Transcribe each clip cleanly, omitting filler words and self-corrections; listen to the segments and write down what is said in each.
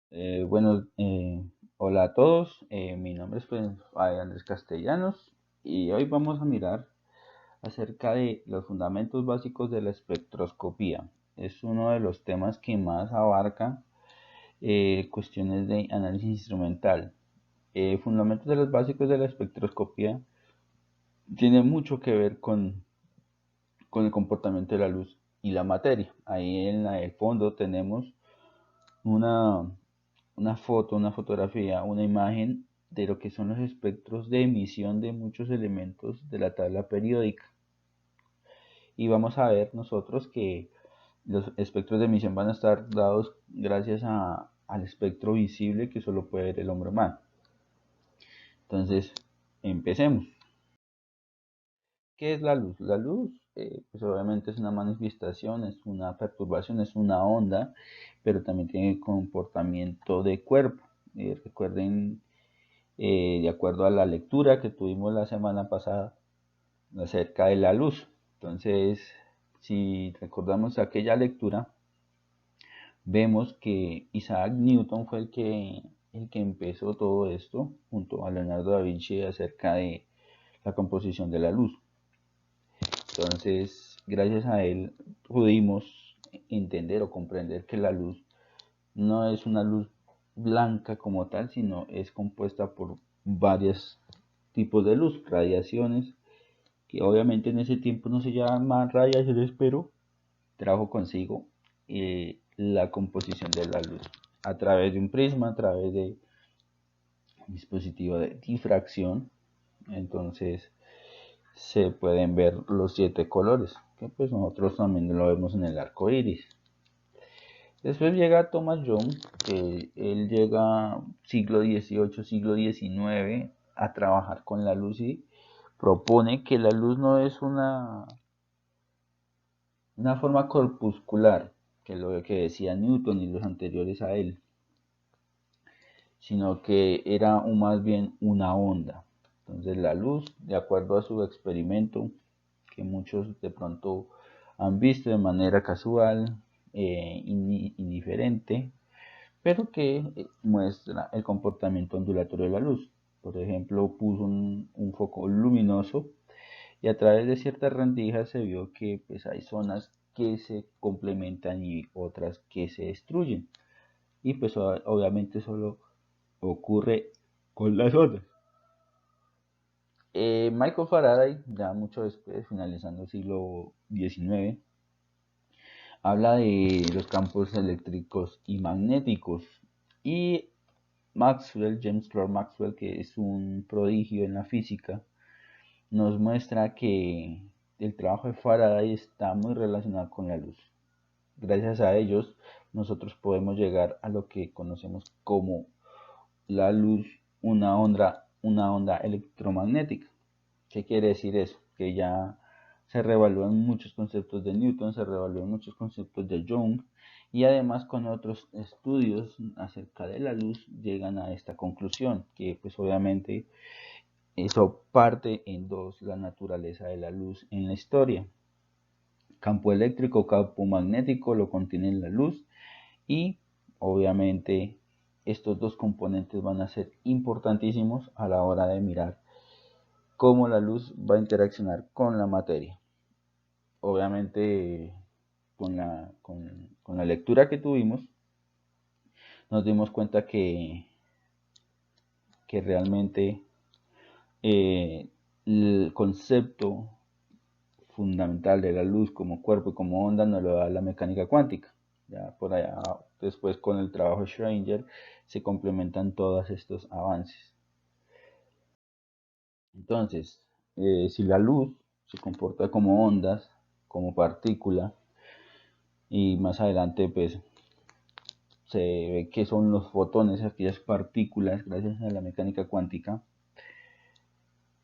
Bueno, hola a todos, mi nombre es Andrés Castellanos y hoy vamos a mirar acerca de los fundamentos básicos de la espectroscopía. Es uno de los temas que más abarca cuestiones de análisis instrumental. Fundamentos de los básicos de la espectroscopía tiene mucho que ver con el comportamiento de la luz y la materia. Ahí en el fondo tenemos una, una foto, una fotografía, una imagen de lo que son los espectros de emisión de muchos elementos de la tabla periódica. Y vamos a ver nosotros que los espectros de emisión van a estar dados gracias al espectro visible que solo puede ver el hombre humano. Entonces, empecemos. ¿Qué es la luz? La luz, pues obviamente es una manifestación, es una perturbación, es una onda, pero también tiene comportamiento de cuerpo. Recuerden, de acuerdo a la lectura que tuvimos la semana pasada acerca de la luz. Entonces, si recordamos aquella lectura, vemos que Isaac Newton fue el que empezó todo esto junto a Leonardo da Vinci acerca de la composición de la luz. Entonces, gracias a él pudimos entender o comprender que la luz no es una luz blanca como tal, sino es compuesta por varios tipos de luz, radiaciones, que obviamente en ese tiempo no se llaman radiaciones, pero trajo consigo la composición de la luz a través de un prisma, a través de un dispositivo de difracción. Entonces se pueden ver los 7 colores, que pues nosotros también lo vemos en el arco iris. Después llega Thomas Young, que él llega siglo XVIII, siglo XIX a trabajar con la luz y propone que la luz no es una forma corpuscular, que es lo que decía Newton y los anteriores a él, sino que era más bien una onda. Entonces la luz, de acuerdo a su experimento, que muchos de pronto han visto de manera casual, indiferente, pero que muestra el comportamiento ondulatorio de la luz. Por ejemplo, puso un foco luminoso y a través de ciertas rendijas se vio que pues, hay zonas que se complementan y otras que se destruyen. Y pues obviamente solo ocurre con las ondas. Michael Faraday, ya mucho después, finalizando el siglo XIX, habla de los campos eléctricos y magnéticos. Y Maxwell, James Clerk Maxwell, que es un prodigio en la física, nos muestra que el trabajo de Faraday está muy relacionado con la luz. Gracias a ellos, nosotros podemos llegar a lo que conocemos como la luz, una onda electromagnética. ¿Qué quiere decir eso? Que ya se reevalúan muchos conceptos de Newton, se reevalúan muchos conceptos de Young y además con otros estudios acerca de la luz llegan a esta conclusión, que pues obviamente eso parte en dos la naturaleza de la luz en la historia. Campo eléctrico, campo magnético lo contiene la luz y obviamente estos dos componentes van a ser importantísimos a la hora de mirar cómo la luz va a interaccionar con la materia. Obviamente con la lectura que tuvimos nos dimos cuenta que realmente el concepto fundamental de la luz como cuerpo y como onda nos lo da la mecánica cuántica. Ya por allá después con el trabajo de Schrödinger se complementan todos estos avances. Entonces, si la luz se comporta como ondas, como partícula, y más adelante pues se ve que son los fotones, aquellas partículas, gracias a la mecánica cuántica,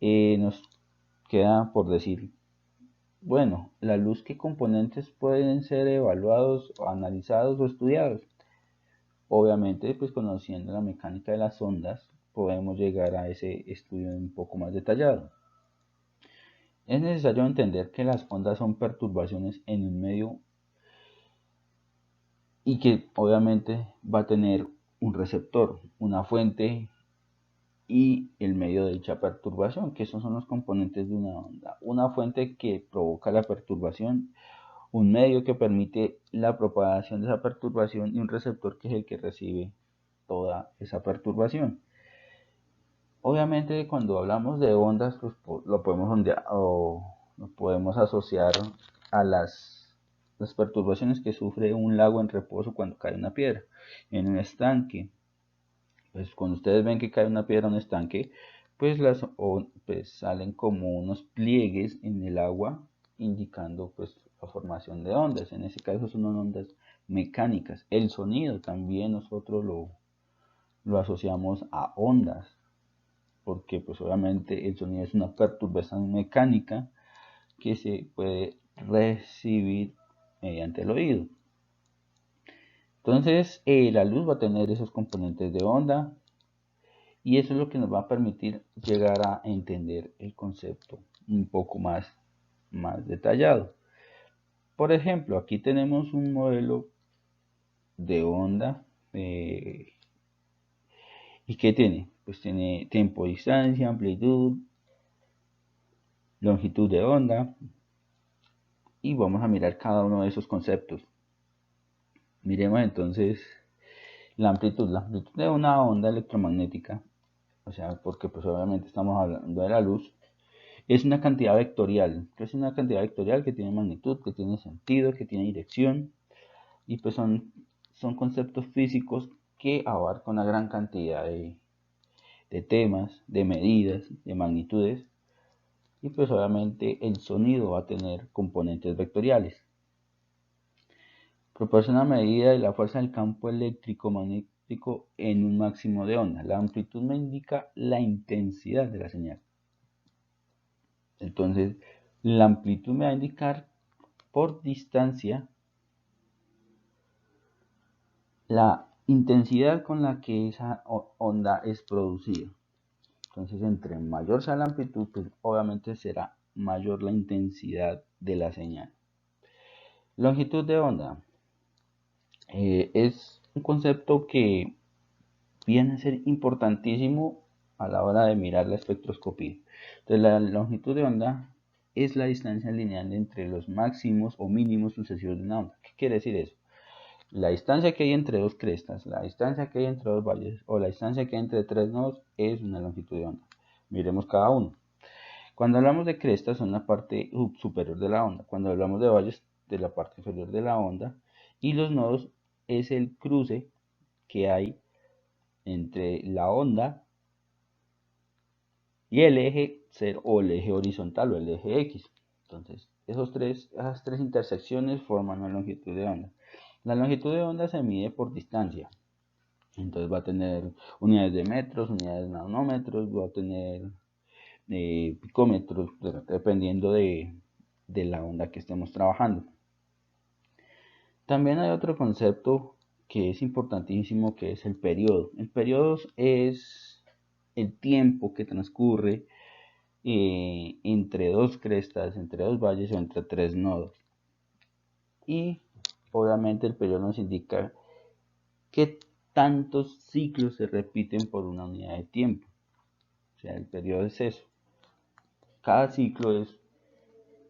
nos queda por decir, bueno, la luz, ¿qué componentes pueden ser evaluados, analizados o estudiados? Obviamente, pues conociendo la mecánica de las ondas, podemos llegar a ese estudio un poco más detallado. Es necesario entender que las ondas son perturbaciones en un medio y que obviamente va a tener un receptor, una fuente y el medio de dicha perturbación, que esos son los componentes de una onda. Una fuente que provoca la perturbación, un medio que permite la propagación de esa perturbación y un receptor que es el que recibe toda esa perturbación. Obviamente cuando hablamos de ondas pues, lo podemos ondear, o lo podemos asociar a las perturbaciones que sufre un lago en reposo cuando cae una piedra en un estanque. Pues cuando ustedes ven que cae una piedra en un estanque, pues pues salen como unos pliegues en el agua indicando pues la formación de ondas. En ese caso son ondas mecánicas. El sonido también nosotros lo asociamos a ondas, porque pues obviamente el sonido es una perturbación mecánica que se puede recibir mediante el oído. Entonces la luz va a tener esos componentes de onda y eso es lo que nos va a permitir llegar a entender el concepto un poco más detallado. Por ejemplo, aquí tenemos un modelo de onda y ¿qué tiene? Pues tiene tiempo, distancia, amplitud, longitud de onda, y vamos a mirar cada uno de esos conceptos. Miremos entonces la amplitud. La amplitud de una onda electromagnética, o sea, porque pues obviamente estamos hablando de la luz, es una cantidad vectorial. Es una cantidad vectorial que tiene magnitud, que tiene sentido, que tiene dirección, y pues son conceptos físicos que abarcan una gran cantidad de temas, de medidas, de magnitudes, y pues obviamente el sonido va a tener componentes vectoriales. Proporciona medida de la fuerza del campo eléctrico magnético en un máximo de onda. La amplitud me indica la intensidad de la señal. Entonces, la amplitud me va a indicar por distancia la intensidad con la que esa onda es producida. Entonces, entre mayor sea la amplitud, pues obviamente será mayor la intensidad de la señal. Longitud de onda. Es un concepto que viene a ser importantísimo a la hora de mirar la espectroscopía. Entonces, la longitud de onda es la distancia lineal entre los máximos o mínimos sucesivos de una onda. ¿Qué quiere decir eso? La distancia que hay entre dos crestas, la distancia que hay entre dos valles o la distancia que hay entre tres nodos es una longitud de onda. Miremos cada uno. Cuando hablamos de crestas son la parte superior de la onda. Cuando hablamos de valles, de la parte inferior de la onda. Y los nodos es el cruce que hay entre la onda y el eje 0 o el eje horizontal o el eje X. Entonces, esas tres intersecciones forman una longitud de onda. La longitud de onda se mide por distancia. Entonces va a tener unidades de metros, unidades de nanómetros, va a tener picómetros, dependiendo de la onda que estemos trabajando. También hay otro concepto que es importantísimo, que es el periodo. El periodo es el tiempo que transcurre entre dos crestas, entre dos valles o entre tres nodos. Y obviamente el periodo nos indica qué tantos ciclos se repiten por una unidad de tiempo. O sea, el periodo es eso. Cada ciclo es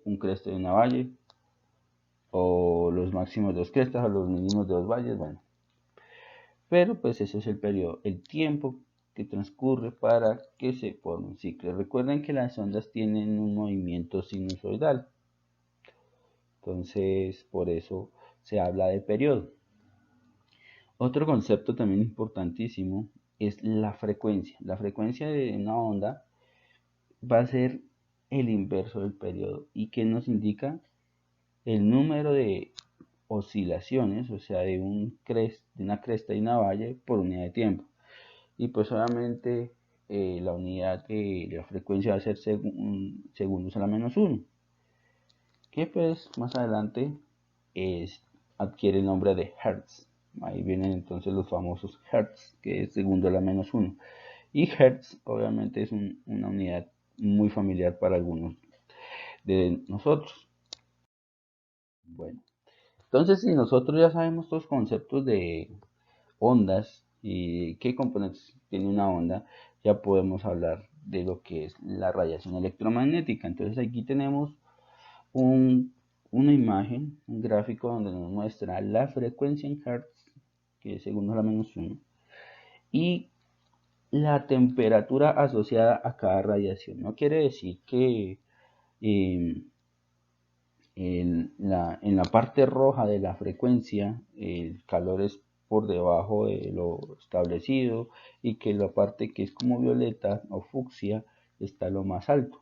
un cresta de una valle, o los máximos de dos crestas, o los mínimos de dos valles, bueno. Pero pues ese es el periodo, el tiempo que transcurre para que se forme un ciclo. Recuerden que las ondas tienen un movimiento sinusoidal. Entonces, por eso se habla de periodo. Otro concepto también importantísimo es la frecuencia. La frecuencia de una onda va a ser el inverso del periodo. ¿Y qué nos indica? El número de oscilaciones, o sea, de una cresta y una valle por unidad de tiempo. Y pues obviamente la unidad de la frecuencia va a ser segundos a la menos 1, que pues más adelante adquiere el nombre de Hertz. Ahí vienen entonces los famosos Hertz, que es segundo a la menos 1. Y Hertz obviamente es una unidad muy familiar para algunos de nosotros. Bueno, entonces si nosotros ya sabemos estos conceptos de ondas y qué componentes tiene una onda, ya podemos hablar de lo que es la radiación electromagnética. Entonces aquí tenemos una imagen, un gráfico donde nos muestra la frecuencia en Hertz, que es segundo a la menos 1, y la temperatura asociada a cada radiación. No quiere decir que en la parte roja de la frecuencia el calor es por debajo de lo establecido y que la parte que es como violeta o fucsia está lo más alto.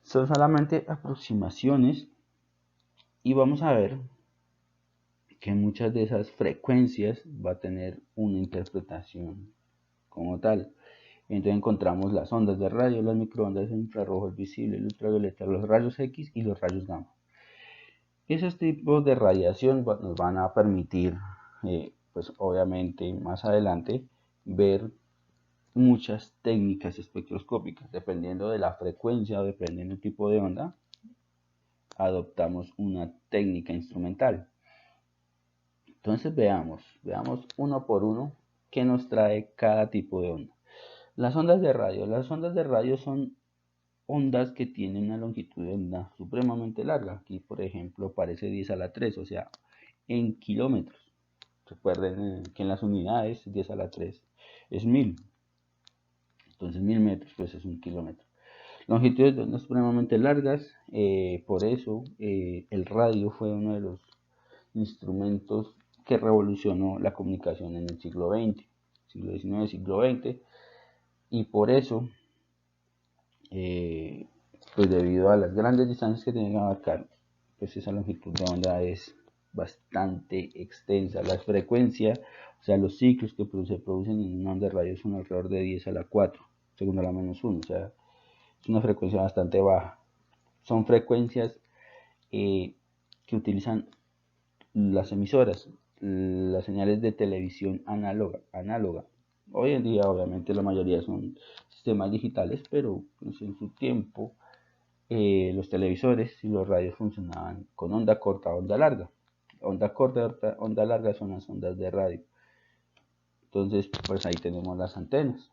Son solamente aproximaciones y vamos a ver que muchas de esas frecuencias va a tener una interpretación como tal. Entonces encontramos las ondas de radio, las microondas, el infrarrojo, el visible, el ultravioleta, los rayos X y los rayos gamma. Esos tipos de radiación nos van a permitir, pues obviamente más adelante, ver muchas técnicas espectroscópicas. Dependiendo de la frecuencia o dependiendo del tipo de onda, adoptamos una técnica instrumental. Entonces veamos uno por uno qué nos trae cada tipo de onda. Las ondas de radio. Las ondas de radio son ondas que tienen una longitud de onda supremamente larga. Aquí, por ejemplo, parece 10 a la 3, o sea, en kilómetros. Recuerden que en las unidades 10 a la 3 es 1000. Entonces 1000 metros pues es un kilómetro. Longitudes de ondas supremamente largas. Por eso el radio fue uno de los instrumentos que revolucionó la comunicación en el siglo XX, siglo XIX, siglo XX. Y por eso pues debido a las grandes distancias que tienen que abarcar, pues esa longitud de onda es bastante extensa. Las frecuencias, o sea, los ciclos que se producen en una onda de radio son alrededor de 10 a la 4, segundo a la menos 1, o sea, es una frecuencia bastante baja. Son frecuencias que utilizan las emisoras, las señales de televisión análoga. Hoy en día, obviamente, la mayoría son sistemas digitales, pero pues, en su tiempo los televisores y los radios funcionaban con onda corta, onda larga. Onda corta, onda larga son las ondas de radio. Entonces, pues ahí tenemos las antenas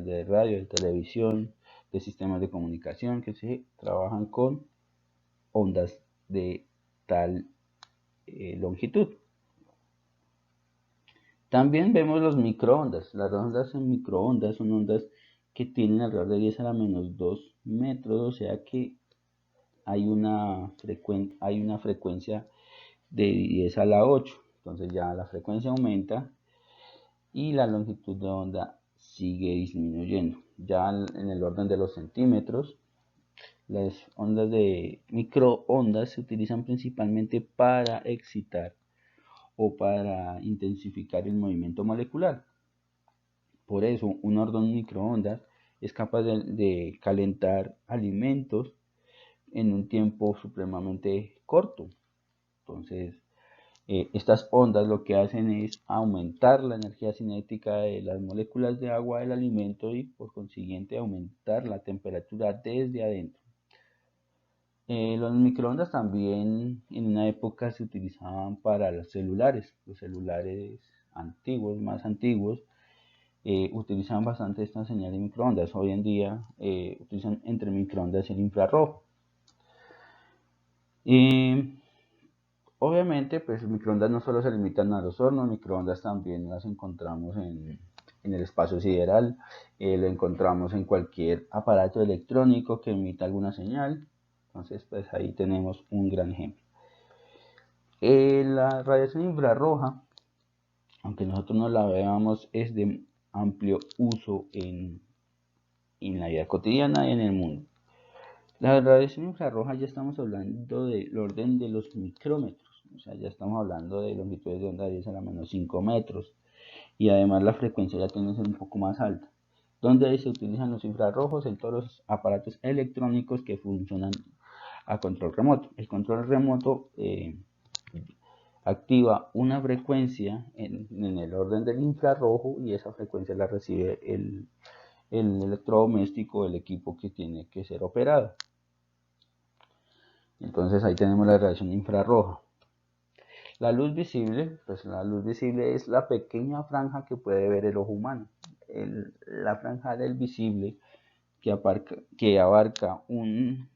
de radio, de televisión, de sistemas de comunicación que se trabajan con ondas de tal longitud. También vemos los microondas. Las ondas en microondas son ondas que tienen alrededor de 10 a la menos 2 metros, o sea que hay una frecuencia de 10 a la 8. Entonces ya la frecuencia aumenta y la longitud de onda sigue disminuyendo. Ya en el orden de los centímetros, las ondas de microondas se utilizan principalmente para excitar o para intensificar el movimiento molecular. Por eso, un horno en microondas es capaz de calentar alimentos en un tiempo supremamente corto. Entonces, estas ondas lo que hacen es aumentar la energía cinética de las moléculas de agua del alimento y por consiguiente aumentar la temperatura desde adentro. Los microondas también en una época se utilizaban para los celulares antiguos, más antiguos, utilizaban bastante esta señal de microondas. Hoy en día utilizan entre microondas el infrarrojo. Obviamente, pues los microondas no solo se limitan a los hornos, microondas también las encontramos en el espacio sideral, lo encontramos en cualquier aparato electrónico que emita alguna señal. Entonces, pues ahí tenemos un gran ejemplo. La radiación infrarroja, aunque nosotros no la veamos, es de amplio uso en la vida cotidiana y en el mundo. La radiación infrarroja ya estamos hablando del orden de los micrómetros, o sea, ya estamos hablando de longitudes de onda de 10 a la menos 5 metros, y además la frecuencia ya tiene que ser un poco más alta. Donde se utilizan los infrarrojos en todos los aparatos electrónicos que funcionan a control remoto. El control remoto activa una frecuencia en el orden del infrarrojo y esa frecuencia la recibe el electrodoméstico, el equipo que tiene que ser operado. Entonces ahí tenemos la radiación infrarroja. La luz visible, pues la luz visible es la pequeña franja que puede ver el ojo humano. La franja del visible que abarca un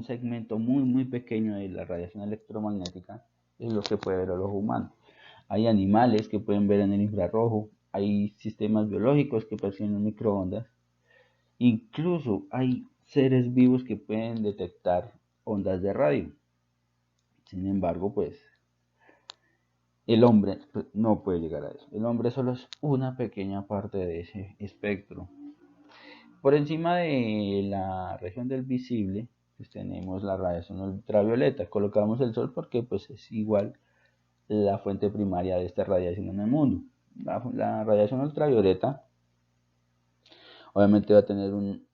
segmento muy pequeño de la radiación electromagnética es lo que puede ver el ojo humano. Hay animales que pueden ver en el infrarrojo, hay sistemas biológicos que perciben microondas, incluso hay seres vivos que pueden detectar ondas de radio. Sin embargo, pues el hombre no puede llegar a eso. El hombre solo es una pequeña parte de ese espectro. Por encima de la región del visible, pues tenemos la radiación ultravioleta. Colocamos el sol porque pues es igual la fuente primaria de esta radiación en el mundo. La radiación ultravioleta obviamente va a tener un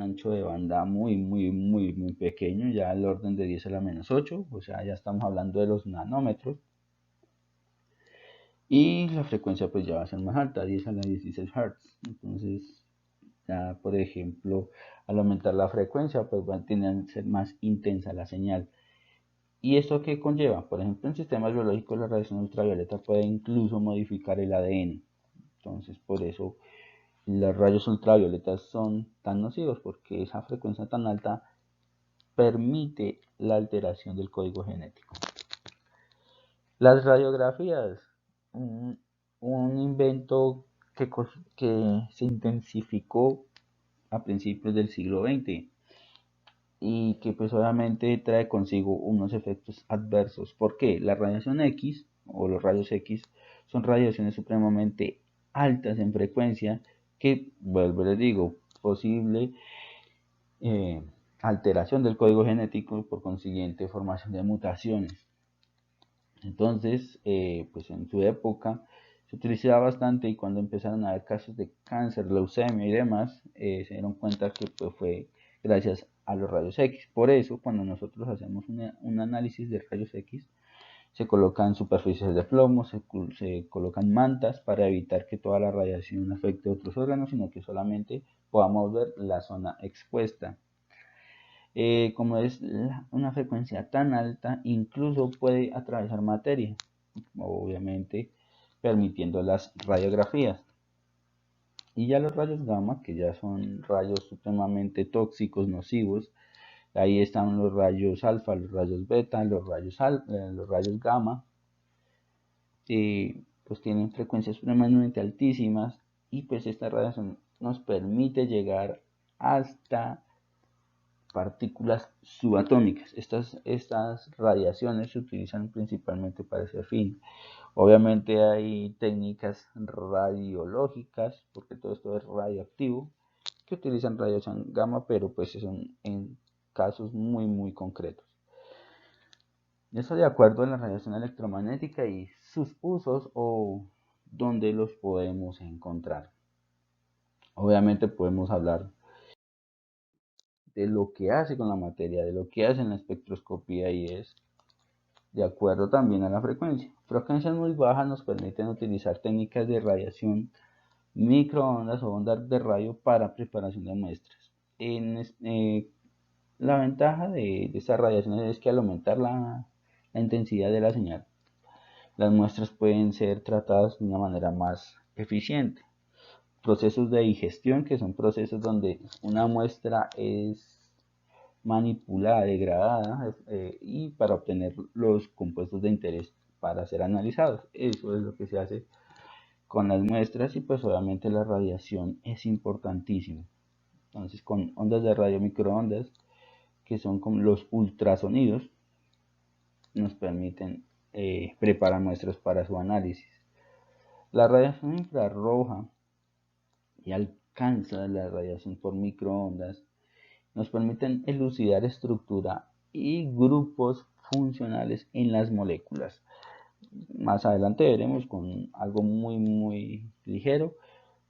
ancho de banda muy pequeño, ya al orden de 10 a la menos 8, o sea, ya estamos hablando de los nanómetros. Y la frecuencia pues ya va a ser más alta, 10 a la 16 Hz. Entonces, ya por ejemplo, al aumentar la frecuencia pues va a tener que ser más intensa la señal. ¿Y esto qué conlleva? Por ejemplo, en sistemas biológicos la radiación ultravioleta puede incluso modificar el ADN. Entonces, por eso los rayos ultravioletas son tan nocivos, porque esa frecuencia tan alta permite la alteración del código genético. Las radiografías, un invento que se intensificó a principios del siglo XX y que pues obviamente trae consigo unos efectos adversos. ¿Por qué? La radiación X o los rayos X son radiaciones supremamente altas en frecuencia que, vuelvo les digo, posible eh, alteración del código genético y por consiguiente formación de mutaciones. Entonces, pues en su época se utilizaba bastante y cuando empezaron a haber casos de cáncer, leucemia y demás, se dieron cuenta que pues, fue gracias a los rayos X. Por eso, cuando nosotros hacemos un análisis de rayos X, se colocan superficies de plomo, se colocan mantas para evitar que toda la radiación afecte a otros órganos, sino que solamente podamos ver la zona expuesta. Como es una frecuencia tan alta, incluso puede atravesar materia, obviamente permitiendo las radiografías. Y ya los rayos gamma, que ya son rayos supremamente tóxicos, nocivos, ahí están los rayos alfa, los rayos beta, los rayos gamma, pues tienen frecuencias supremamente altísimas y pues esta radiación nos permite llegar hasta partículas subatómicas. Estas radiaciones se utilizan principalmente para ese fin. Obviamente hay técnicas radiológicas, porque todo esto es radioactivo, que utilizan radiación gamma, pero pues son en casos muy concretos. Eso de acuerdo a la radiación electromagnética y sus usos o dónde los podemos encontrar. Obviamente podemos hablar de lo que hace con la materia, de lo que hace en la espectroscopía y es de acuerdo también a la frecuencia. Frecuencias muy bajas nos permiten utilizar técnicas de radiación, microondas o ondas de radio para preparación de muestras. La ventaja de estas radiaciones es que al aumentar la intensidad de la señal, las muestras pueden ser tratadas de una manera más eficiente. Procesos de digestión, que son procesos donde una muestra es manipulada, degradada y para obtener los compuestos de interés para ser analizados. Eso es lo que se hace con las muestras y pues obviamente la radiación es importantísimo. Entonces con ondas de radio, microondas, que son como los ultrasonidos, nos permiten preparar muestras para su análisis. La radiación infrarroja y alcanza la radiación por microondas nos permiten elucidar estructura y grupos funcionales en las moléculas. Más adelante veremos con algo muy ligero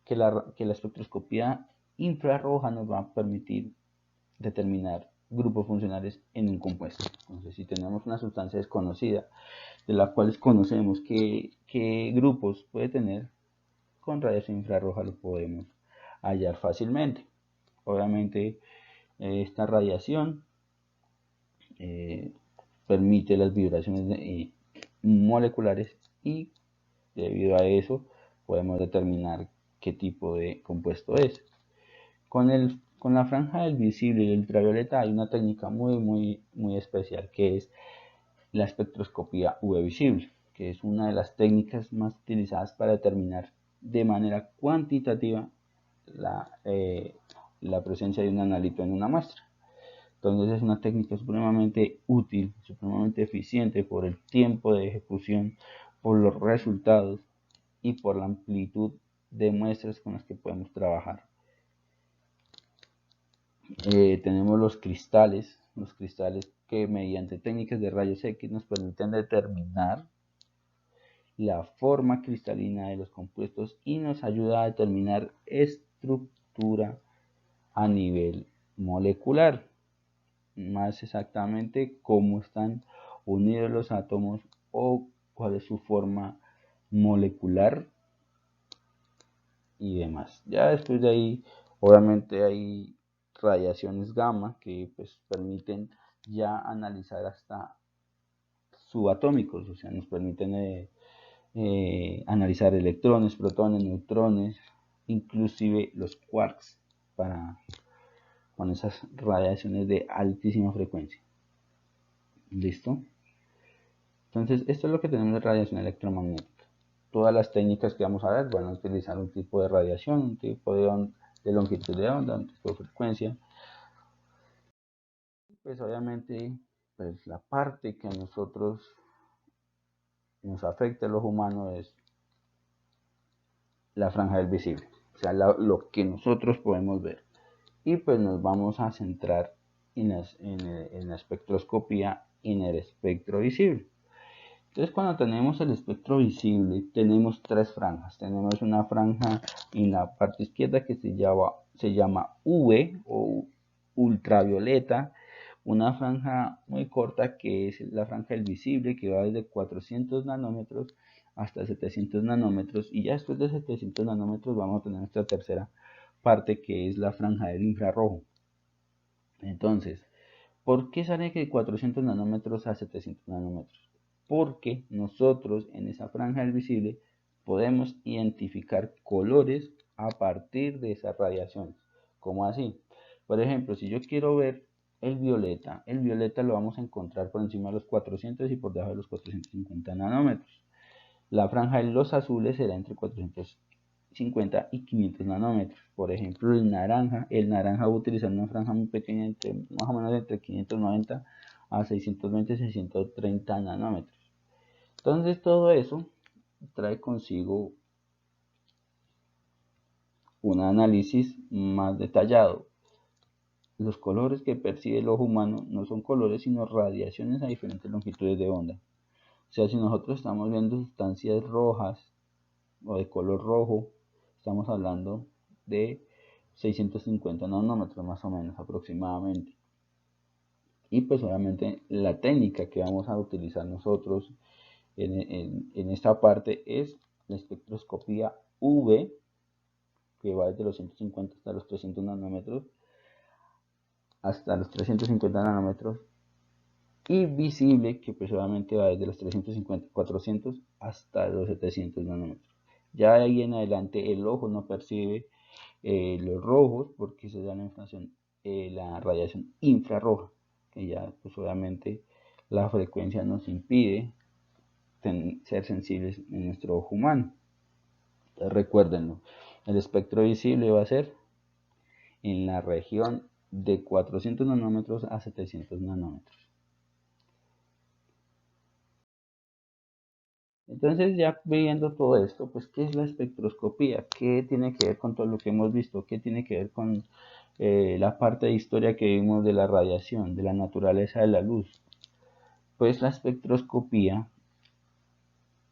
que la espectroscopía infrarroja nos va a permitir determinar grupos funcionales en un compuesto. Entonces, si tenemos una sustancia desconocida de la cual conocemos qué grupos puede tener, con radiación infrarroja lo podemos hallar fácilmente. Obviamente, esta radiación permite las vibraciones moleculares, y debido a eso podemos determinar qué tipo de compuesto es. Con la franja del visible y el ultravioleta hay una técnica muy especial, que es la espectroscopía UV visible, que es una de las técnicas más utilizadas para determinar de manera cuantitativa la presencia de un analito en una muestra. Entonces es una técnica supremamente útil, supremamente eficiente por el tiempo de ejecución, por los resultados y por la amplitud de muestras con las que podemos trabajar. Tenemos los cristales que mediante técnicas de rayos X nos permiten determinar la forma cristalina de los compuestos y nos ayuda a determinar estructura a nivel molecular, más exactamente cómo están unidos los átomos o cuál es su forma molecular y demás. Ya después de ahí, obviamente hay radiaciones gamma que pues permiten ya analizar hasta subatómicos, o sea, nos permiten analizar electrones, protones, neutrones, inclusive los quarks, con esas radiaciones de altísima frecuencia. ¿Listo? Entonces, esto es lo que tenemos de radiación electromagnética. Todas las técnicas que vamos a ver van a utilizar un tipo de radiación, un tipo de longitud de onda, un tipo de frecuencia. Pues obviamente, pues la parte que a nosotros nos afecta a los humanos es la franja del visible, o sea, lo que nosotros podemos ver. Y pues nos vamos a centrar en la espectroscopía y en el espectro visible. Entonces, cuando tenemos el espectro visible, tenemos tres franjas. Tenemos una franja en la parte izquierda que se llama UV o ultravioleta, una franja muy corta que es la franja del visible, que va desde 400 nanómetros hasta 700 nanómetros, y ya después de 700 nanómetros vamos a tener nuestra tercera parte, que es la franja del infrarrojo. Entonces, ¿por qué sale de 400 nanómetros a 700 nanómetros? Porque nosotros en esa franja del visible podemos identificar colores a partir de esas radiaciones. ¿Cómo así? Por ejemplo, si yo quiero ver el violeta lo vamos a encontrar por encima de los 400 y por debajo de los 450 nanómetros. La franja de los azules será entre 450 y 500 nanómetros. Por ejemplo, el naranja va a utilizar una franja muy pequeña, más o menos entre 590 a 620, 630 nanómetros. Entonces todo eso trae consigo un análisis más detallado. Los colores que percibe el ojo humano no son colores, sino radiaciones a diferentes longitudes de onda. O sea, si nosotros estamos viendo sustancias rojas o de color rojo, estamos hablando de 650 nanómetros más o menos aproximadamente. Y pues obviamente la técnica que vamos a utilizar nosotros en esta parte es la espectroscopía UV, que va desde los 150 hasta los 300 nanómetros, y visible, que pues obviamente va desde los 350, 400 hasta los 700 nanómetros. Ya de ahí en adelante el ojo no percibe los rojos porque se da la radiación infrarroja, que ya pues obviamente la frecuencia nos impide ser sensibles en nuestro ojo humano. Entonces, recuérdenlo, el espectro visible va a ser en la región de 400 nanómetros a 700 nanómetros. Entonces, ya viendo todo esto, pues ¿qué es la espectroscopía? ¿Qué tiene que ver con todo lo que hemos visto? ¿Qué tiene que ver con la parte de historia que vimos de la radiación, de la naturaleza de la luz? Pues la espectroscopía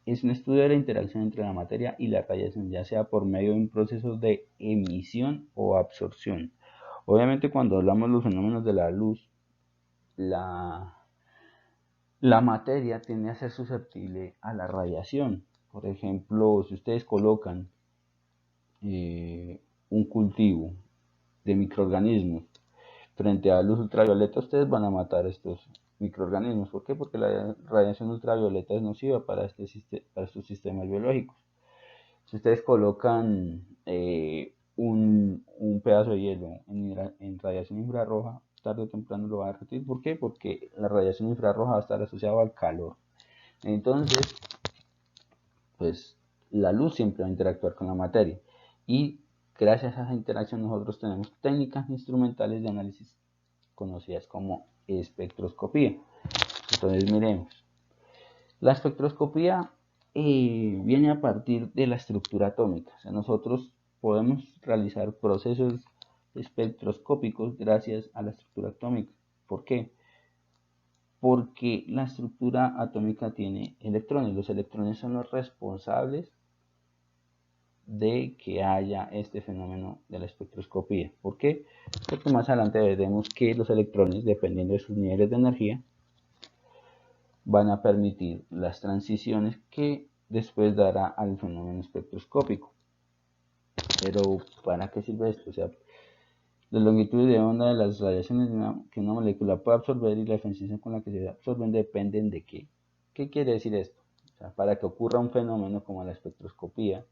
es un estudio de la interacción entre la materia y la radiación, ya sea por medio de un proceso de emisión o absorción. Obviamente, cuando hablamos de los fenómenos de la luz, la materia tiende a ser susceptible a la radiación. Por ejemplo, si ustedes colocan un cultivo de microorganismos frente a la luz ultravioleta, ustedes van a matar estos microorganismos. ¿Por qué? Porque la radiación ultravioleta es nociva para estos sistemas biológicos. Si ustedes colocan un pedazo de hielo en radiación infrarroja, tarde o temprano lo va a derretir. ¿Por qué? Porque la radiación infrarroja va a estar asociada al calor. Entonces, pues la luz siempre va a interactuar con la materia. Y gracias a esa interacción nosotros tenemos técnicas instrumentales de análisis conocidas como espectroscopía. Entonces miremos. La espectroscopía viene a partir de la estructura atómica. O sea, nosotros podemos realizar procesos espectroscópicos gracias a la estructura atómica. ¿Por qué? Porque la estructura atómica tiene electrones. Los electrones son los responsables de que haya este fenómeno de la espectroscopía. ¿Por qué? Porque más adelante veremos que los electrones, dependiendo de sus niveles de energía, van a permitir las transiciones que después dará al fenómeno espectroscópico. Pero ¿para qué sirve esto? O sea, la longitud de onda de las radiaciones que una molécula puede absorber y la eficiencia con la que se absorben dependen de qué. ¿Qué quiere decir esto? O sea, para que ocurra un fenómeno como la espectroscopía,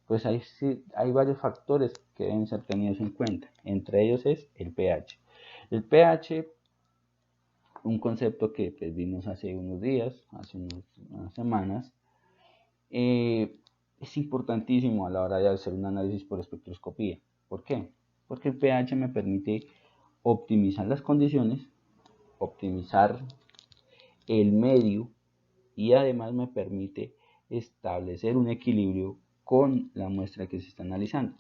pues hay varios factores que deben ser tenidos en cuenta. Entre ellos es el pH. El pH, un concepto que pues, vimos hace unos días, hace unas semanas, es importantísimo a la hora de hacer un análisis por espectroscopía. ¿Por qué? Porque el pH me permite optimizar las condiciones, optimizar el medio y además me permite establecer un equilibrio con la muestra que se está analizando.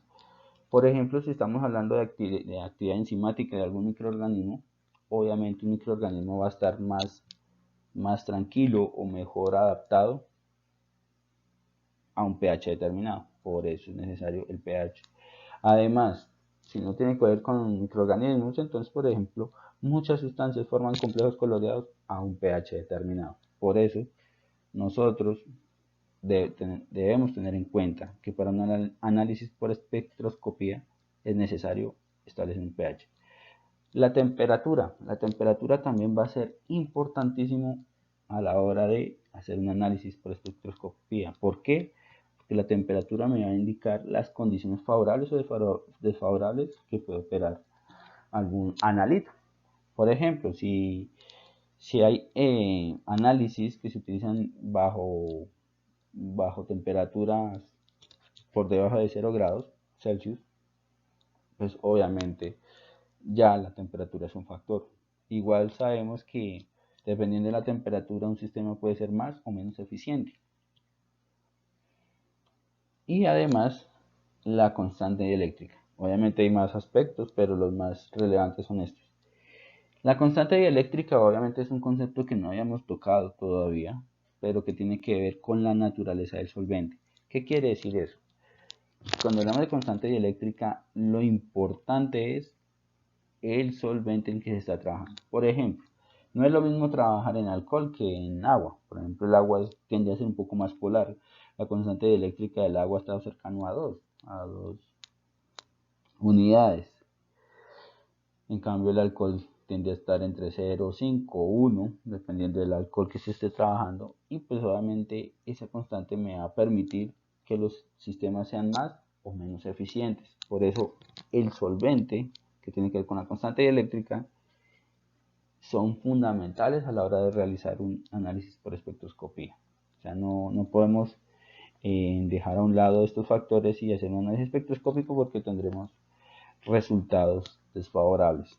Por ejemplo, si estamos hablando de actividad enzimática de algún microorganismo, obviamente un microorganismo va a estar más tranquilo o mejor adaptado a un pH determinado. Por eso es necesario el pH. Además, si no tiene que ver con microorganismos, entonces, por ejemplo, muchas sustancias forman complejos coloreados a un pH determinado. Por eso, nosotros debemos tener en cuenta que para un análisis por espectroscopía es necesario establecer un pH. La temperatura también va a ser importantísimo a la hora de hacer un análisis por espectroscopía. ¿Por qué? Porque la temperatura me va a indicar las condiciones favorables o desfavorables que puede operar algún analito. Por ejemplo, si hay análisis que se utilizan bajo temperaturas por debajo de 0 grados Celsius, pues obviamente ya la temperatura es un factor. Igual sabemos que dependiendo de la temperatura un sistema puede ser más o menos eficiente. Y además la constante eléctrica. Obviamente hay más aspectos, pero los más relevantes son estos. La constante dieléctrica obviamente es un concepto que no habíamos tocado todavía, pero que tiene que ver con la naturaleza del solvente. ¿Qué quiere decir eso? Cuando hablamos de constante dieléctrica, lo importante es el solvente en que se está trabajando. Por ejemplo, no es lo mismo trabajar en alcohol que en agua. Por ejemplo, el agua tiende a ser un poco más polar. La constante dieléctrica del agua está cercano a 2 unidades. En cambio, el alcohol tiende a estar entre 0, 5 o 1, dependiendo del alcohol que se esté trabajando. Y pues obviamente esa constante me va a permitir que los sistemas sean más o menos eficientes. Por eso el solvente, que tiene que ver con la constante dieléctrica, son fundamentales a la hora de realizar un análisis por espectroscopía. O sea, no podemos dejar a un lado estos factores y hacer un análisis espectroscópico porque tendremos resultados desfavorables.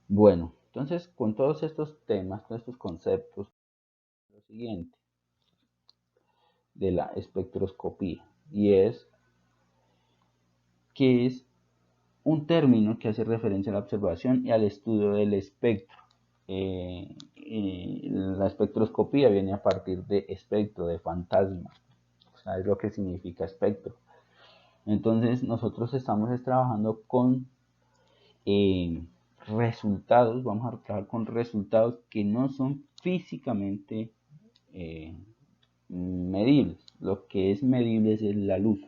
Bueno, entonces con todos estos temas, todos estos conceptos, lo siguiente de la espectroscopía, y es que es un término que hace referencia a la observación y al estudio del espectro. La espectroscopía viene a partir de espectro, de fantasma, o sea, es lo que significa espectro. Entonces nosotros estamos trabajando con resultados, vamos a trabajar con resultados que no son físicamente medibles. Lo que es medible es la luz,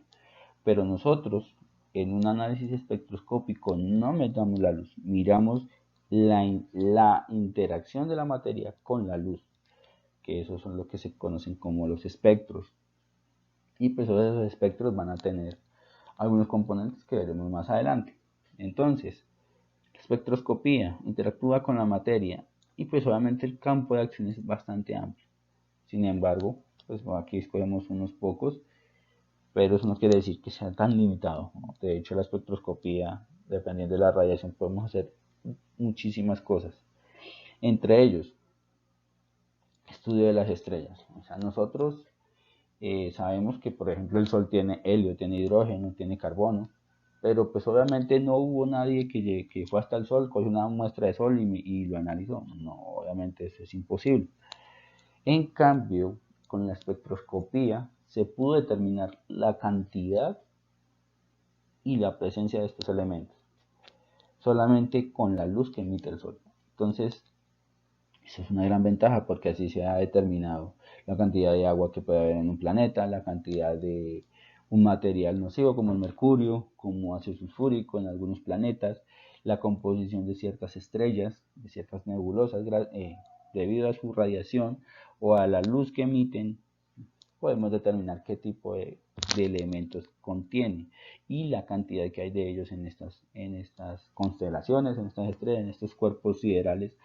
pero nosotros en un análisis espectroscópico no miramos la luz, miramos la interacción de la materia con la luz, que esos son lo que se conocen como los espectros. Y pues esos espectros van a tener algunos componentes que veremos más adelante. Entonces, la espectroscopía interactúa con la materia y pues obviamente el campo de acción es bastante amplio. Sin embargo, pues aquí escogemos unos pocos, pero eso no quiere decir que sea tan limitado, ¿no? De hecho, la espectroscopía, dependiendo de la radiación, podemos hacer muchísimas cosas. Entre ellos, estudio de las estrellas. O sea, nosotros sabemos que, por ejemplo, el Sol tiene helio, tiene hidrógeno, tiene carbono, pero pues obviamente no hubo nadie que fue hasta el Sol, cogió una muestra de Sol y lo analizó. No, obviamente eso es imposible. En cambio, con la espectroscopía se pudo determinar la cantidad y la presencia de estos elementos, solamente con la luz que emite el Sol. Entonces, eso es una gran ventaja porque así se ha determinado la cantidad de agua que puede haber en un planeta, la cantidad de un material nocivo como el mercurio, como ácido sulfúrico en algunos planetas, la composición de ciertas estrellas, de ciertas nebulosas, debido a su radiación o a la luz que emiten, podemos determinar qué tipo de elementos contiene y la cantidad que hay de ellos en estas constelaciones, en estas estrellas, en estos cuerpos siderales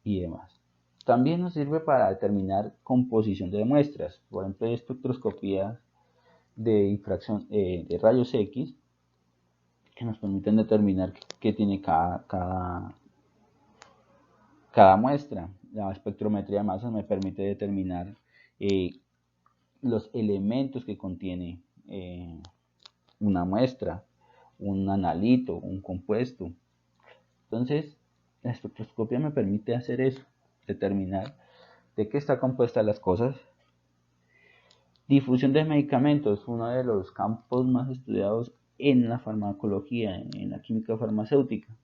y demás. También nos sirve para determinar composición de muestras, por ejemplo, espectroscopía de infracción de rayos X que nos permiten determinar qué tiene cada muestra. La espectrometría de masas me permite determinar eh, los elementos que contiene una muestra, un analito, un compuesto. Entonces, la espectroscopia me permite hacer eso, determinar de qué está compuesta las cosas. Difusión de medicamentos, uno de los campos más estudiados en la farmacología, en la química farmacéutica.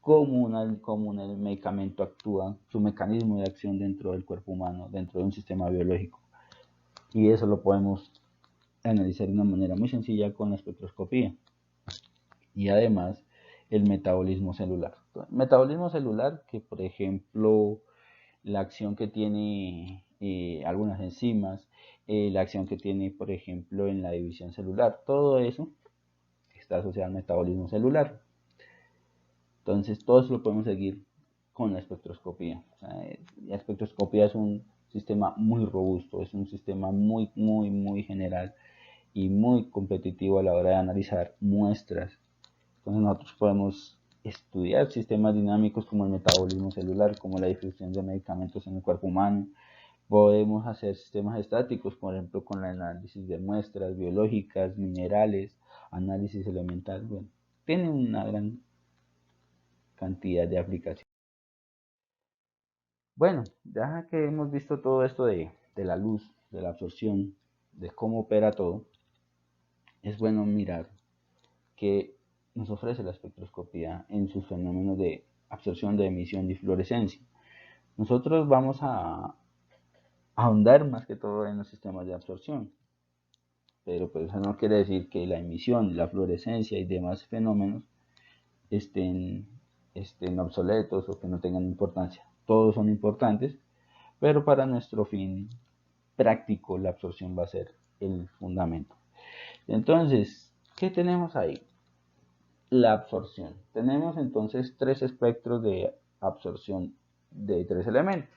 Cómo el medicamento actúa, su mecanismo de acción dentro del cuerpo humano, dentro de un sistema biológico. Y eso lo podemos analizar de una manera muy sencilla con la espectroscopía. Y además, el metabolismo celular. El metabolismo celular, que por ejemplo, la acción que tiene algunas enzimas, la acción que tiene, por ejemplo, en la división celular, todo eso está asociado al metabolismo celular. Entonces, todo eso lo podemos seguir con la espectroscopía. O sea, la espectroscopía es un sistema muy robusto, es un sistema muy general y muy competitivo a la hora de analizar muestras. Entonces, nosotros podemos estudiar sistemas dinámicos como el metabolismo celular, como la difusión de medicamentos en el cuerpo humano. Podemos hacer sistemas estáticos, por ejemplo, con el análisis de muestras biológicas, minerales, análisis elemental. Bueno, tiene una gran cantidad de aplicaciones. Bueno, ya que hemos visto todo esto de la luz, de la absorción, de cómo opera todo, es bueno mirar qué nos ofrece la espectroscopía en sus fenómenos de absorción, de emisión y fluorescencia. Nosotros vamos a ahondar más que todo en los sistemas de absorción, pero pues eso no quiere decir que la emisión, la fluorescencia y demás fenómenos estén, estén obsoletos o que no tengan importancia. Todos son importantes, pero para nuestro fin práctico la absorción va a ser el fundamento. Entonces, ¿qué tenemos ahí? La absorción. Tenemos entonces tres espectros de absorción de tres elementos,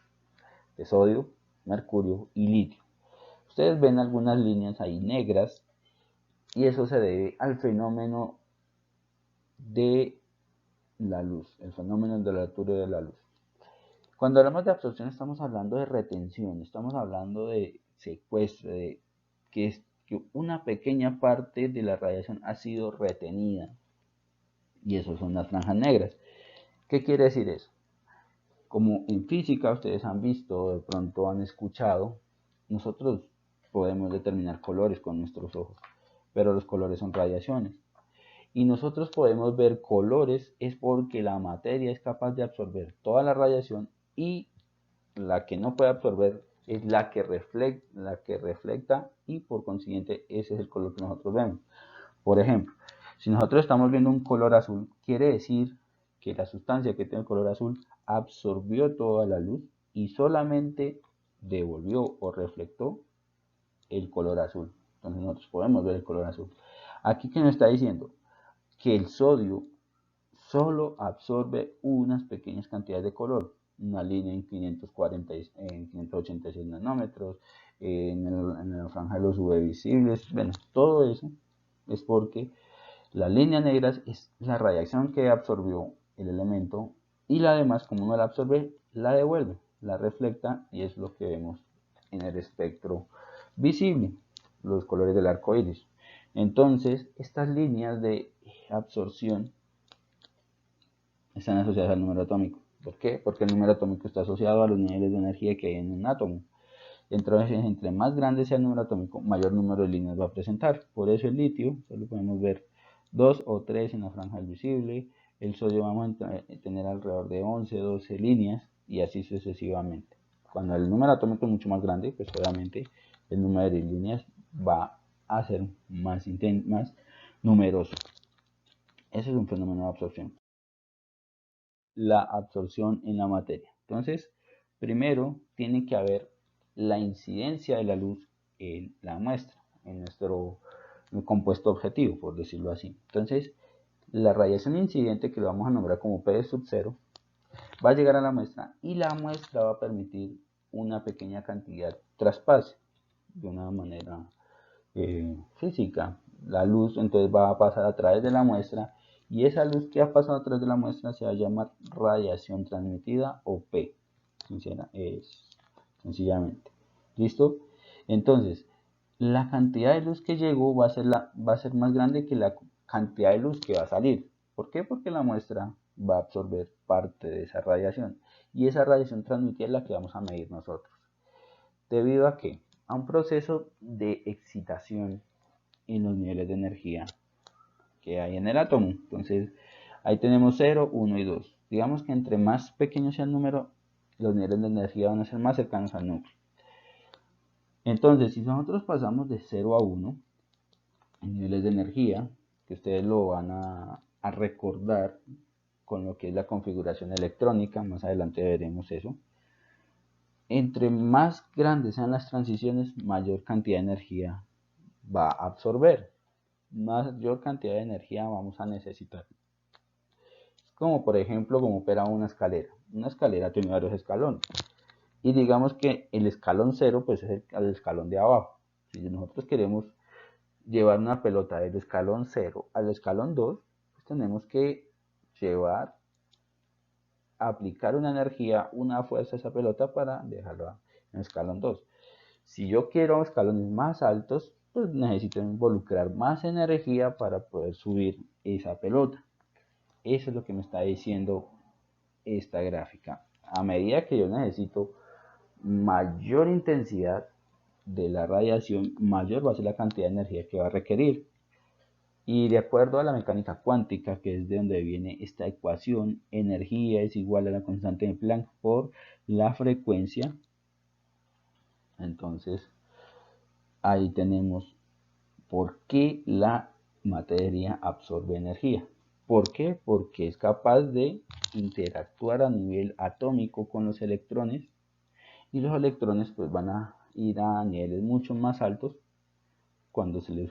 de sodio, mercurio y litio. Ustedes ven algunas líneas ahí negras y eso se debe al fenómeno de la luz, el fenómeno de la altura de la luz. Cuando hablamos de absorción estamos hablando de retención, estamos hablando de secuestro, de que una pequeña parte de la radiación ha sido retenida y eso son las franjas negras. ¿Qué quiere decir eso? Como en física ustedes han visto, de pronto han escuchado, nosotros podemos determinar colores con nuestros ojos, pero los colores son radiaciones. Y nosotros podemos ver colores es porque la materia es capaz de absorber toda la radiación y la que no puede absorber es la que refleja y por consiguiente ese es el color que nosotros vemos. Por ejemplo, si nosotros estamos viendo un color azul, quiere decir que la sustancia que tiene el color azul absorbió toda la luz y solamente devolvió o reflectó el color azul. Entonces nosotros podemos ver el color azul. Aquí, ¿qué nos está diciendo? Que el sodio solo absorbe unas pequeñas cantidades de color. Una línea en 586 nanómetros, en la franja de los UV visibles. Bueno, todo eso es porque la línea negra es la radiación que absorbió el elemento y la demás, como no la absorbe, la devuelve, la refleja y es lo que vemos en el espectro visible, los colores del arco iris. Entonces, estas líneas de absorción están asociadas al número atómico. ¿Por qué? Porque el número atómico está asociado a los niveles de energía que hay en un átomo. Entonces, entre más grande sea el número atómico, mayor número de líneas va a presentar. Por eso el litio, solo podemos ver 2 o 3 en la franja del visible. El sodio vamos a tener alrededor de 11, 12 líneas y así sucesivamente. Cuando el número atómico es mucho más grande, pues obviamente el número de líneas va a ser más numeroso. Ese es un fenómeno de absorción. La absorción en la materia. Entonces, primero tiene que haber la incidencia de la luz en la muestra, en nuestro compuesto objetivo, por decirlo así. Entonces, la radiación incidente, que lo vamos a nombrar como P sub 0, va a llegar a la muestra y la muestra va a permitir una pequeña cantidad traspase de una manera física. La luz entonces va a pasar a través de la muestra y esa luz que ha pasado a través de la muestra se va a llamar radiación transmitida o P, sencillamente. ¿Listo? Entonces, la cantidad de luz que llegó va a ser más grande que la cantidad de luz que va a salir. ¿Por qué? Porque la muestra va a absorber parte de esa radiación y esa radiación transmitida es la que vamos a medir nosotros. ¿Debido a qué? A un proceso de excitación en los niveles de energía que hay en el átomo. Entonces, ahí tenemos 0, 1 y 2. Digamos que entre más pequeño sea el número, los niveles de energía van a ser más cercanos al núcleo. Entonces, si nosotros pasamos de 0 a 1 en niveles de energía, que ustedes lo van a recordar con lo que es la configuración electrónica, más adelante veremos eso. Entre más grandes sean las transiciones, mayor cantidad de energía va a absorber, mayor cantidad de energía vamos a necesitar. Como por ejemplo, como opera una escalera. Una escalera tiene varios escalones. Y digamos que el escalón 0 pues es el escalón de abajo. Si nosotros queremos llevar una pelota del escalón 0 al escalón 2, pues tenemos que aplicar una energía, una fuerza a esa pelota para dejarla en el escalón 2. Si yo quiero escalones más altos, pues necesito involucrar más energía para poder subir esa pelota. Eso es lo que me está diciendo esta gráfica. A medida que yo necesito mayor intensidad de la radiación, mayor va a ser la cantidad de energía que va a requerir. Y de acuerdo a la mecánica cuántica, que es de donde viene esta ecuación, energía es igual a la constante de Planck por la frecuencia. Entonces, ahí tenemos por qué la materia absorbe energía. ¿Por qué? Porque es capaz de interactuar a nivel atómico con los electrones y los electrones pues van a ir a niveles mucho más altos cuando se les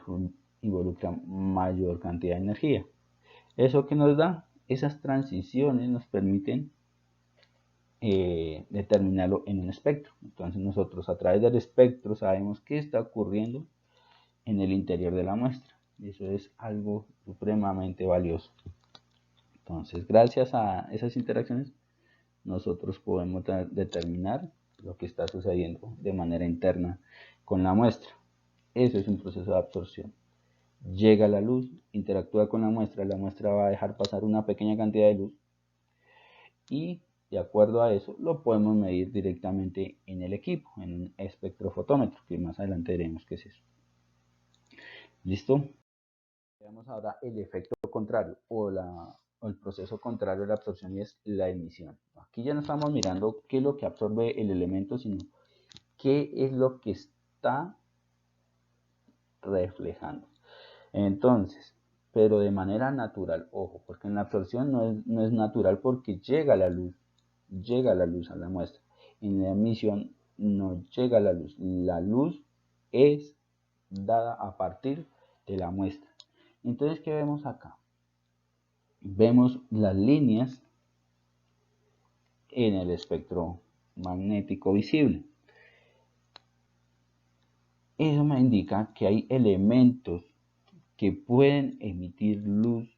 involucra mayor cantidad de energía. ¿Eso que nos da? Esas transiciones nos permiten determinarlo en un espectro. Entonces nosotros a través del espectro sabemos qué está ocurriendo en el interior de la muestra. Eso es algo supremamente valioso. Entonces, gracias a esas interacciones, nosotros podemos determinar lo que está sucediendo de manera interna con la muestra. Eso es un proceso de absorción. Llega la luz, interactúa con la muestra va a dejar pasar una pequeña cantidad de luz y de acuerdo a eso lo podemos medir directamente en el equipo, en un espectrofotómetro, que más adelante veremos qué es eso. ¿Listo? Veamos ahora el efecto contrario o el proceso contrario de la absorción y es la emisión. Aquí ya no estamos mirando qué es lo que absorbe el elemento, sino qué es lo que está reflejando. Entonces, pero de manera natural, ojo, porque en la absorción no es natural porque llega la luz a la muestra. En la emisión no llega la luz es dada a partir de la muestra. Entonces, ¿qué vemos acá? Vemos las líneas en el espectro magnético visible. Eso me indica que hay elementos que pueden emitir luz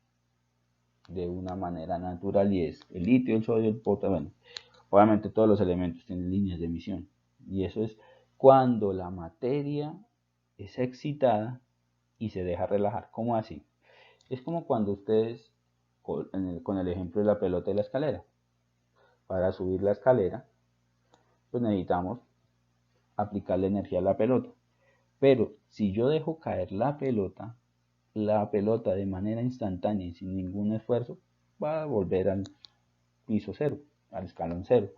de una manera natural y es el litio, el sodio, el potasio. Bueno, obviamente todos los elementos tienen líneas de emisión y eso es cuando la materia es excitada y se deja relajar. ¿Cómo así? Es como cuando ustedes, con el ejemplo de la pelota y la escalera, para subir la escalera, pues necesitamos aplicarle energía a la pelota. Pero si yo dejo caer la pelota de manera instantánea y sin ningún esfuerzo va a volver al piso cero, al escalón cero.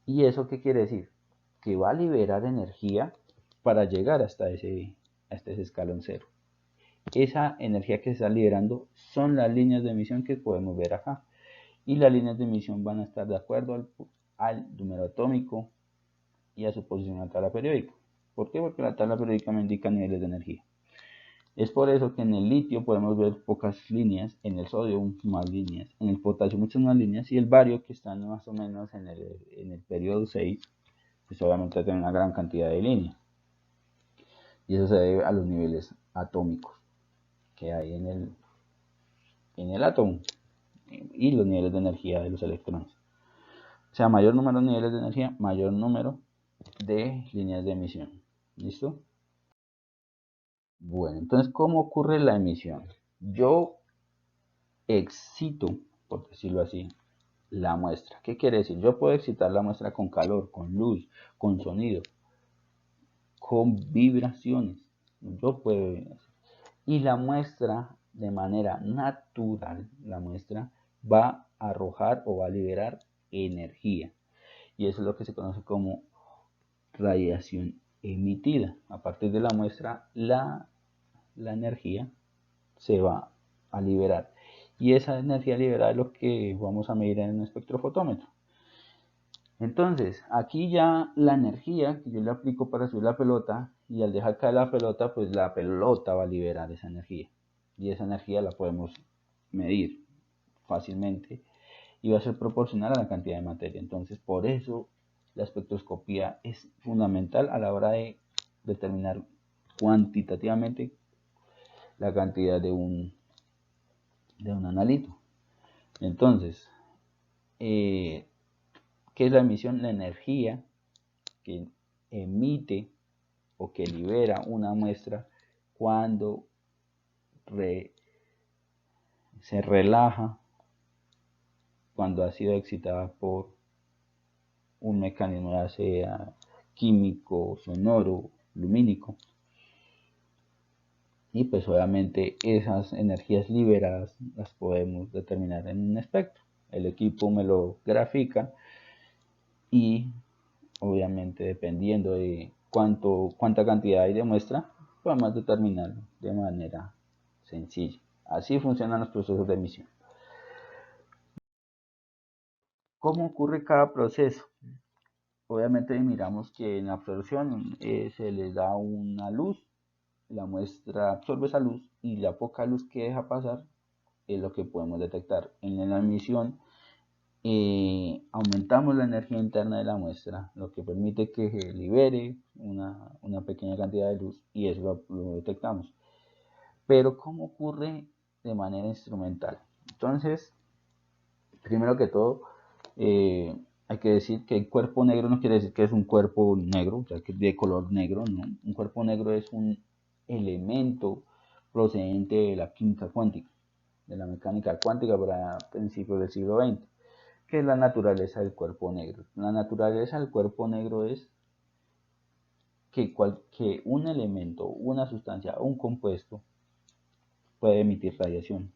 ¿Y eso qué quiere decir? Que va a liberar energía para llegar hasta ese escalón cero. Esa energía que se está liberando son las líneas de emisión que podemos ver acá. Y las líneas de emisión van a estar de acuerdo al número atómico y a su posición en la tabla periódica. ¿Por qué? Porque la tabla periódica me indica niveles de energía. Es por eso que en el litio podemos ver pocas líneas, en el sodio más líneas, en el potasio muchas más líneas y el bario que está más o menos en el periodo 6, pues obviamente tiene una gran cantidad de líneas. Y eso se debe a los niveles atómicos que hay en el átomo y los niveles de energía de los electrones. O sea, mayor número de niveles de energía, mayor número de líneas de emisión. ¿Listo? Bueno, entonces, ¿cómo ocurre la emisión? Yo excito, por decirlo así, la muestra. ¿Qué quiere decir? Yo puedo excitar la muestra con calor, con luz, con sonido, con vibraciones. Yo puedo. Y la muestra, de manera natural, la muestra va a arrojar o va a liberar energía. Y eso es lo que se conoce como radiación emitida. A partir de la muestra, la energía se va a liberar. Y esa energía liberada es lo que vamos a medir en un espectrofotómetro. Entonces, aquí ya la energía que yo le aplico para subir la pelota y al dejar caer la pelota, pues la pelota va a liberar esa energía. Y esa energía la podemos medir fácilmente y va a ser proporcional a la cantidad de materia. Entonces, por eso la espectroscopía es fundamental a la hora de determinar cuantitativamente la cantidad de un analito. Entonces, ¿qué es la emisión? La energía que emite o que libera una muestra cuando se relaja, cuando ha sido excitada por un mecanismo ya sea químico, sonoro, lumínico. Y pues obviamente esas energías liberadas las podemos determinar en un espectro. El equipo me lo grafica y obviamente dependiendo de cuánta cantidad hay de muestra, podemos determinarlo de manera sencilla. Así funcionan los procesos de emisión. ¿Cómo ocurre cada proceso? Obviamente miramos que en la absorción se les da una luz, la muestra absorbe esa luz y la poca luz que deja pasar es lo que podemos detectar. En la emisión aumentamos la energía interna de la muestra, lo que permite que se libere una pequeña cantidad de luz y eso lo detectamos. Pero ¿cómo ocurre de manera instrumental? Entonces, primero que todo, hay que decir que el cuerpo negro no quiere decir que es un cuerpo negro, o sea, que es de color negro, no. Un cuerpo negro es un elemento procedente de la química cuántica, de la mecánica cuántica para principios del siglo XX. ¿Qué es la naturaleza del cuerpo negro? La naturaleza del cuerpo negro es que un elemento, una sustancia o un compuesto puede emitir radiación.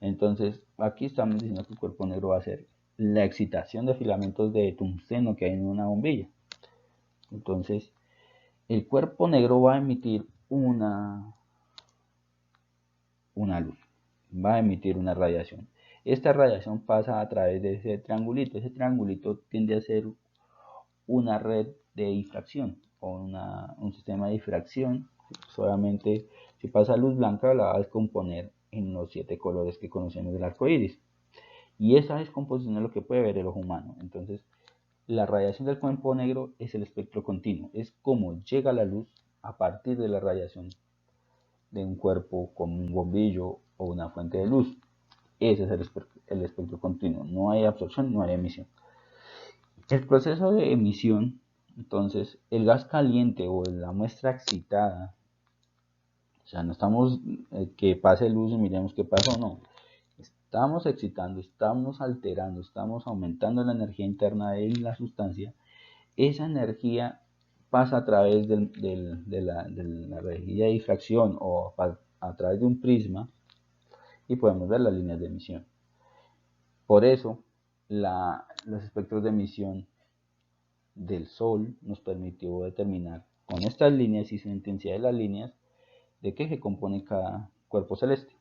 Entonces, aquí estamos diciendo que el cuerpo negro va a ser la excitación de filamentos de tungsteno que hay en una bombilla. Entonces, el cuerpo negro va a emitir una luz. va a emitir una radiación. Esta radiación pasa a través de ese triangulito. Ese triangulito tiende a ser una red de difracción o un sistema de difracción. Solamente si pasa luz blanca la va a descomponer en los 7 colores que conocemos del arco iris. Y esa descomposición es lo que puede ver el ojo humano. Entonces, la radiación del campo negro es el espectro continuo. Es como llega la luz a partir de la radiación de un cuerpo como un bombillo o una fuente de luz. Ese es el espectro continuo. No hay absorción, no hay emisión. El proceso de emisión, entonces, el gas caliente o la muestra excitada, o sea, no estamos que pase luz y miremos qué pasó, no. Estamos excitando, estamos alterando, estamos aumentando la energía interna de la sustancia. Esa energía pasa a través de la rejilla de difracción o a través de un prisma y podemos ver las líneas de emisión. Por eso, los espectros de emisión del Sol nos permitió determinar con estas líneas y su intensidad de las líneas de qué se compone cada cuerpo celeste.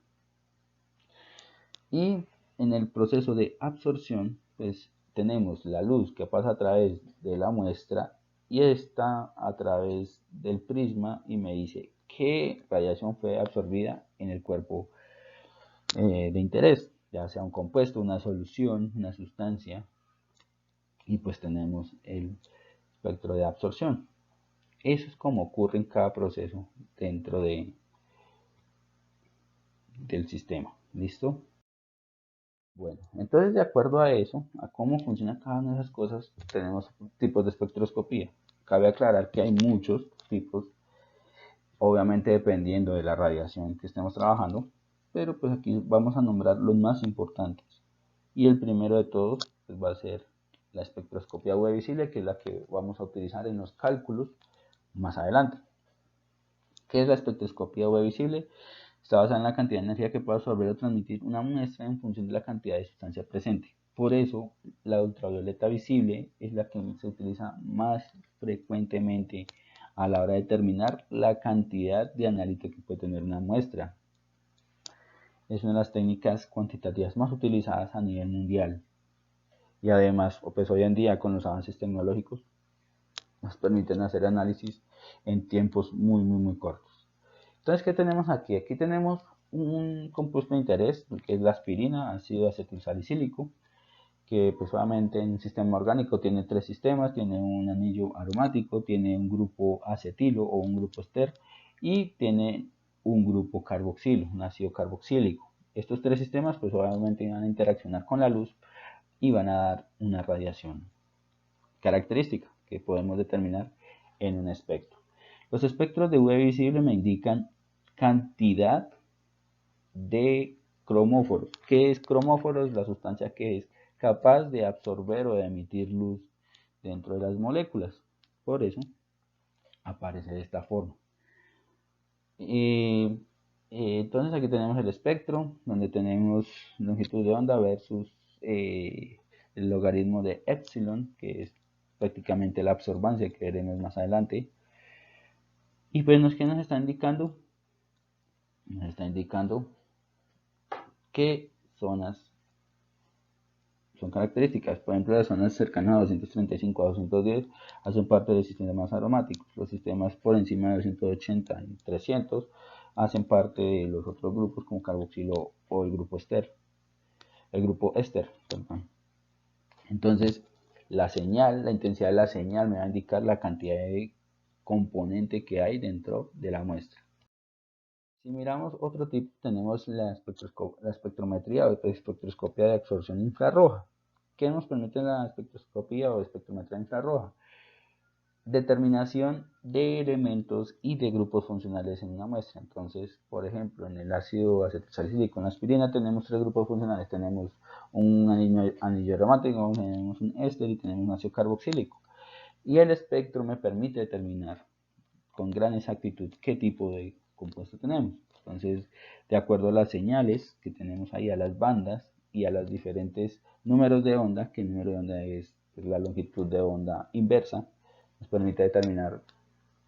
Y en el proceso de absorción, pues tenemos la luz que pasa a través de la muestra y está a través del prisma y me dice qué radiación fue absorbida en el cuerpo de interés, ya sea un compuesto, una solución, una sustancia, y pues tenemos el espectro de absorción. Eso es como ocurre en cada proceso dentro del sistema. ¿Listo? Bueno, entonces de acuerdo a eso, a cómo funciona cada una de esas cosas, tenemos tipos de espectroscopía. Cabe aclarar que hay muchos tipos, obviamente dependiendo de la radiación que estemos trabajando, pero pues aquí vamos a nombrar los más importantes. Y el primero de todos pues, va a ser la espectroscopía UV visible, que es la que vamos a utilizar en los cálculos más adelante. ¿Qué es la espectroscopía UV visible? Está basada en la cantidad de energía que puede absorber o transmitir una muestra en función de la cantidad de sustancia presente. Por eso, la ultravioleta visible es la que se utiliza más frecuentemente a la hora de determinar la cantidad de analito que puede tener una muestra. Es una de las técnicas cuantitativas más utilizadas a nivel mundial. Y además, pues hoy en día con los avances tecnológicos, nos permiten hacer análisis en tiempos muy cortos. Entonces, ¿qué tenemos aquí? Aquí tenemos un compuesto de interés, que es la aspirina, ácido acetilsalicílico, que pues obviamente en un sistema orgánico tiene 3 sistemas, tiene un anillo aromático, tiene un grupo acetilo o un grupo ester y tiene un grupo carboxilo, un ácido carboxílico. Estos 3 sistemas pues obviamente van a interaccionar con la luz y van a dar una radiación característica que podemos determinar en un espectro. Los espectros de UV visible me indican cantidad de cromóforos. ¿Qué es cromóforos? La sustancia que es capaz de absorber o de emitir luz dentro de las moléculas. Por eso aparece de esta forma. Entonces aquí tenemos el espectro, donde tenemos longitud de onda versus el logaritmo de epsilon, que es prácticamente la absorbancia que veremos más adelante. Y pues, ¿qué nos está indicando? Nos está indicando qué zonas son características. Por ejemplo, las zonas cercanas a 235 a 210 hacen parte de sistemas aromáticos. Los sistemas por encima de 280 y 300 hacen parte de los otros grupos como carboxilo o el grupo ester. Perdón. Entonces, la señal, la intensidad de la señal me va a indicar la cantidad de componente que hay dentro de la muestra. Si miramos otro tipo, tenemos la espectrometría o espectroscopia de absorción infrarroja. ¿Qué nos permite la espectroscopía o espectrometría infrarroja? Determinación de elementos y de grupos funcionales en una muestra. Entonces, por ejemplo, en el ácido acetilsalicílico, en la aspirina, tenemos 3 grupos funcionales. Tenemos un anillo aromático, tenemos un éster y tenemos un ácido carboxílico. Y el espectro me permite determinar con gran exactitud qué tipo de compuesto tenemos. Entonces, de acuerdo a las señales que tenemos ahí, a las bandas y a los diferentes números de onda, que el número de onda es la longitud de onda inversa, nos permite determinar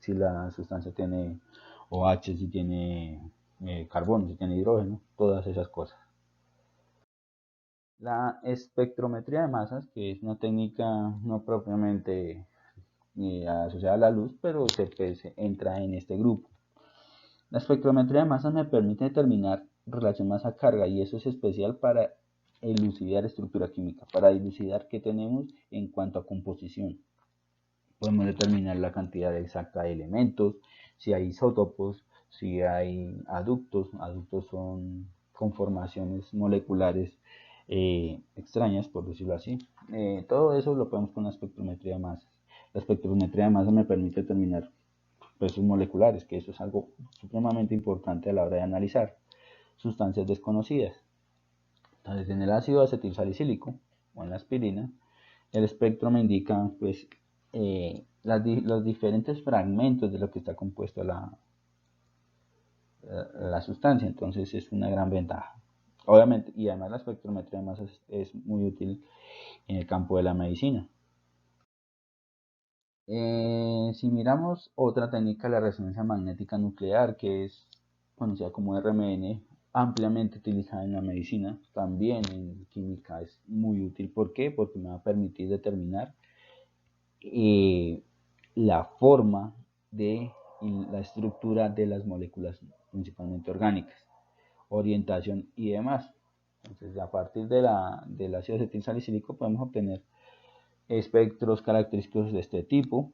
si la sustancia tiene OH, si tiene carbono, si tiene hidrógeno, todas esas cosas. La espectrometría de masas, que es una técnica no propiamente asociada a la luz, pero se entra en este grupo. La espectrometría de masas me permite determinar relación masa-carga y eso es especial para elucidar estructura química, para dilucidar qué tenemos en cuanto a composición. Podemos determinar la cantidad exacta de elementos, si hay isótopos, si hay aductos. Aductos son conformaciones moleculares extrañas, por decirlo así. Todo eso lo podemos con la espectrometría de masas. La espectrometría de masas me permite determinar pesos moleculares, que eso es algo supremamente importante a la hora de analizar sustancias desconocidas. Entonces, en el ácido acetilsalicílico o en la aspirina, el espectro me indica pues, los diferentes fragmentos de lo que está compuesto la sustancia, entonces es una gran ventaja. Obviamente, y además la espectrometría de masas es muy útil en el campo de la medicina. Si miramos otra técnica, la resonancia magnética nuclear, que es conocida como RMN, ampliamente utilizada en la medicina, también en química es muy útil. ¿Por qué? Porque me va a permitir determinar la forma de la estructura de las moléculas, principalmente orgánicas, orientación y demás. Entonces, a partir del ácido acetilsalicílico podemos obtener espectros característicos de este tipo,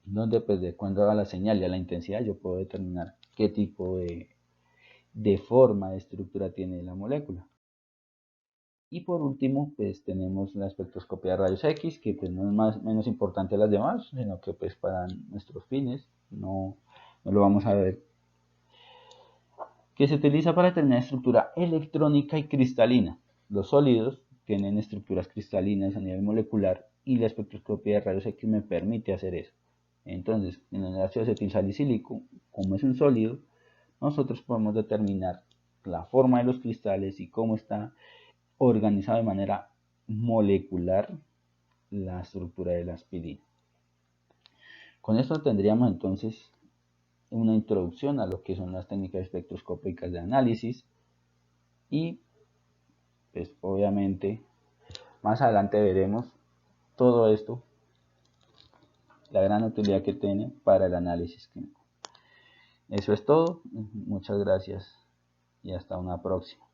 donde pues de acuerdo a la señal y a la intensidad yo puedo determinar qué tipo de forma, de estructura tiene la molécula. Y por último, pues tenemos la espectroscopia de rayos X, que pues no es menos importante a las demás, sino que pues para nuestros fines no lo vamos a ver, que se utiliza para determinar estructura electrónica y cristalina. Los sólidos tienen estructuras cristalinas a nivel molecular y la espectroscopia de rayos X me permite hacer eso. Entonces, en el ácido acetilsalicílico, como es un sólido, nosotros podemos determinar la forma de los cristales y cómo está organizado de manera molecular la estructura de la aspirina. Con esto tendríamos entonces una introducción a lo que son las técnicas espectroscópicas de análisis y pues obviamente más adelante veremos todo esto, la gran utilidad que tiene para el análisis químico. Eso es todo, muchas gracias y hasta una próxima.